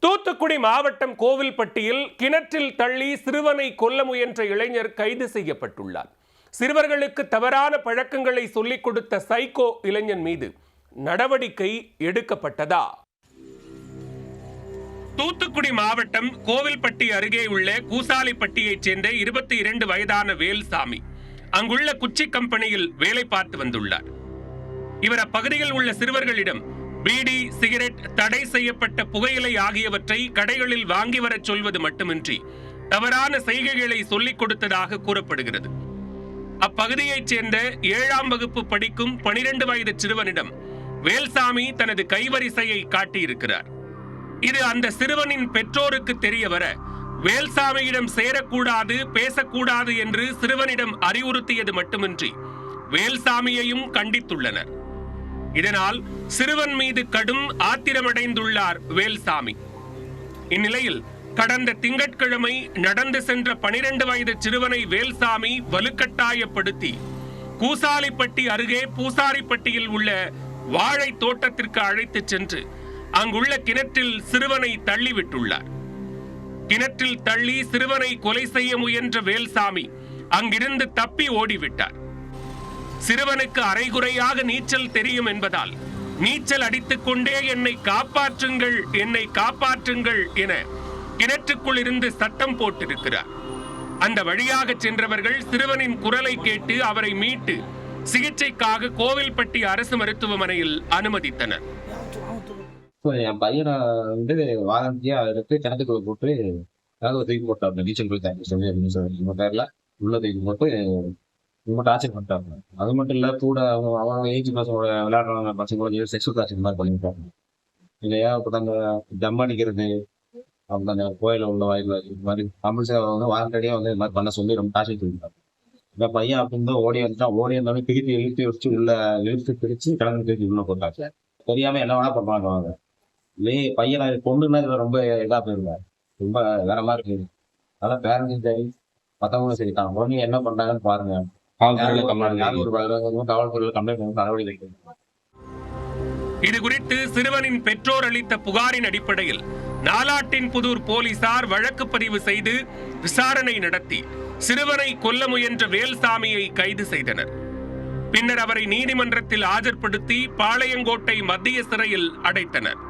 தூத்துக்குடி மாவட்டம் கோவில்பட்டியில் கிணற்றில் தள்ளி சிறுவனை கொல்ல முயன்ற இளைஞர் கைது செய்யப்பட்டுள்ளார். சிறுவர்களுக்கு தவறான பழக்கங்களை சொல்லிக் கொடுத்த சைக்கோ இளைஞன் மீது நடவடிக்கை எடுக்கப்பட்டதா? தூத்துக்குடி மாவட்டம் கோவில்பட்டி அருகே உள்ள கூசாலிப்பட்டியைச் சேர்ந்த 22 வயதான வேல்சாமி அங்குள்ள குச்சி கம்பெனியில் வேலை பார்த்து வந்துள்ளார். இவர் அப்பகுதியில் உள்ள சிறுவர்களிடம் பீடி, சிகரெட், தடை செய்யப்பட்ட புகையிலை ஆகியவற்றை கடைகளில் வாங்கி வரச் சொல்வது மட்டுமின்றி தவறான செய்கைகளை சொல்லிக் கொடுத்ததாக கூறப்படுகிறது. அப்பகுதியைச் சேர்ந்த 7ஆம் வகுப்பு படிக்கும் 12 வயது சிறுவனிடம் வேல்சாமி தனது கைவரிசையை காட்டியிருக்கிறார். இது அந்த சிறுவனின் பெற்றோருக்கு தெரிய வர வேல்சாமியிடம் சேரக்கூடாது, பேசக்கூடாது என்று சிறுவனிடம் அறிவுறுத்தியது மட்டுமின்றி வேல்சாமியையும் கண்டித்துள்ளனர். இதனால் சிறுவன் மீது கடும் ஆத்திரமடைந்துள்ளார் வேல்சாமி. இந்நிலையில் கடந்த திங்கட்கிழமை நடந்து சென்ற 12 வயது சிறுவனை வேல்சாமி வலுக்கட்டாயப்படுத்தி கூசாலிப்பட்டி அருகே பூசாரிப்பட்டியில் உள்ள வாழை தோட்டத்திற்கு அழைத்துச் சென்று அங்குள்ள கிணற்றில் சிறுவனை தள்ளிவிட்டுள்ளார். கிணற்றில் தள்ளி சிறுவனை கொலை செய்ய முயன்ற வேல்சாமி அங்கிருந்து தப்பி ஓடிவிட்டார். சிறுவனுக்கு அரைகுறையாக நீச்சல் தெரியும் என்பதால் நீச்சல் அடித்துக் கொண்டே என்னை காப்பாற்றுங்கள் என கிணற்றுக்குள் இருந்து சத்தம் போட்டிருக்கிறார். அந்த வழியாக சென்றவர்கள் சிறுவனின் குரலை கேட்டு அவரை மீட்டு சிகிச்சைக்காக கோவில்பட்டி அரசு மருத்துவமனையில் அனுமதித்தனர். என் பையனை வாகனத்தையே எடுத்து கிணத்துக்குள்ள போட்டு தூக்கி போட்டாங்க. நீச்சல் பேர்ல உள்ள தூக்கி போட்டு டார்ச்சர் பண்ணிட்டாங்க. அது மட்டும் இல்ல, கூட அவங்க ஏஜ் பசங்களோட விளையாடுறவங்க பசங்களோட செக்ஸுவல் டார்ச்சர் மாதிரி பண்ணிட்டாங்க. இல்லையா இப்போ அந்த ஜம் அடிக்கிறது, அவங்க அந்த கோயில உள்ள வாயில் இது மாதிரி கம்பல்சரி அவங்க வாரண்டியா இது மாதிரி பண்ண சொல்லி ரொம்ப டார்ச்சர் பண்ணிட்டாங்க. இந்த பையன் அப்படின்னு ஓடி வந்துட்டான். ஓடி இருந்தாலும் இழுத்து வச்சு இழுத்து பிடிச்சு கிளம்பி தூக்கி உள்ள போட்டாங்க. தெரியாம என்ன வேணா பண்ணுவாங்க. பையனை கொண்டுன்னா இதுல ரொம்ப இதா போயிருந்தாரு. ரொம்ப வேற மாதிரி இருக்கு. அதான் பேரண்ட்ஸும் சரி, மற்றவங்களும் சரி தான் உடனே என்ன பண்றாங்கன்னு பாருங்க. இது குறித்து சிறுவனின் பெற்றோர் அளித்த புகாரின் அடிப்படையில் நாலாட்டின்புதூர் போலீசார் வழக்கு பதிவு செய்து விசாரணை நடத்தி சிறுவனை கொல்ல முயன்ற வேல்சாமியை கைது செய்தனர். பின்னர் அவரை நீதிமன்றத்தில் ஆஜர்படுத்தி பாளையங்கோட்டை மத்திய சிறையில் அடைத்தனர்.